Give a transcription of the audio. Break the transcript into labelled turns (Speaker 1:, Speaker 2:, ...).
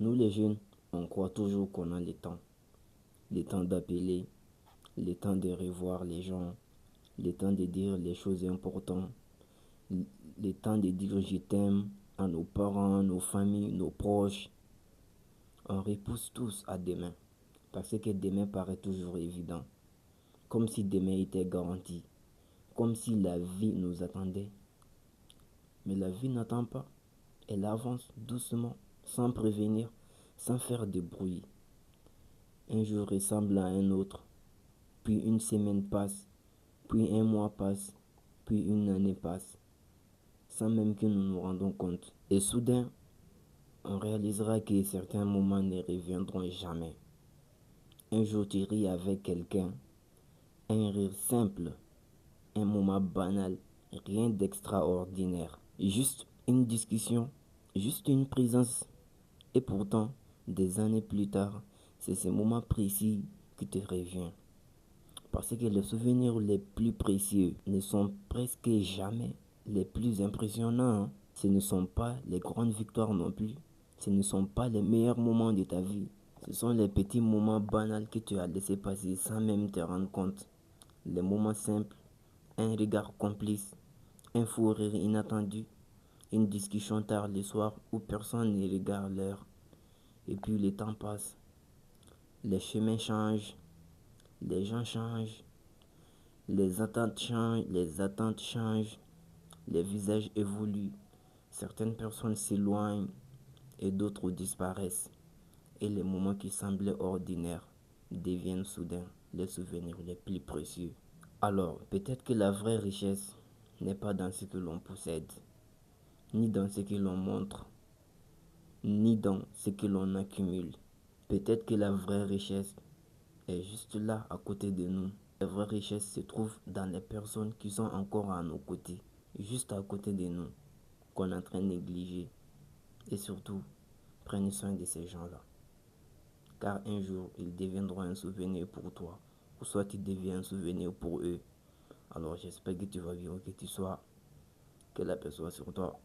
Speaker 1: Nous les jeunes, on croit toujours qu'on a le temps d'appeler, le temps de revoir les gens, le temps de dire les choses importantes, le temps de dire je t'aime à nos parents, nos familles, nos proches. On repousse tous à demain, parce que demain paraît toujours évident, comme si demain était garanti, comme si la vie nous attendait. Mais la vie n'attend pas, elle avance doucement, sans prévenir, sans faire de bruit. Un jour ressemble à un autre, puis une semaine passe, puis un mois passe, puis une année passe, sans même que nous nous rendons compte. Et soudain, on réalisera que certains moments ne reviendront jamais. Un jour tu ris avec quelqu'un, un rire simple, un moment banal, rien d'extraordinaire. Juste une discussion, juste une présence. Et pourtant, des années plus tard, c'est ces moments précis qui te reviennent. Parce que les souvenirs les plus précieux ne sont presque jamais les plus impressionnants, hein. Ce ne sont pas les grandes victoires non plus. Ce ne sont pas les meilleurs moments de ta vie. Ce sont les petits moments banals que tu as laissé passer sans même te rendre compte. Les moments simples, un regard complice, un fou rire inattendu, une discussion tard le soir où personne ne regarde l'heure. Et puis le temps passe, les chemins changent, les gens changent, les attentes changent, les visages évoluent, certaines personnes s'éloignent et d'autres disparaissent. Et les moments qui semblaient ordinaires deviennent soudain les souvenirs les plus précieux. Alors, peut-être que la vraie richesse n'est pas dans ce que l'on possède, ni dans ce que l'on montre, ni dans ce que l'on accumule. Peut-être que la vraie richesse est juste là à côté de nous. La vraie richesse se trouve dans les personnes qui sont encore à nos côtés, juste à côté de nous, qu'on est en train de négliger. Et surtout, prenez soin de ces gens-là. Car un jour, ils deviendront un souvenir pour toi, ou soit tu deviens un souvenir pour eux. Alors j'espère que tu vas vivre, que tu sois, que la personne soit sur toi.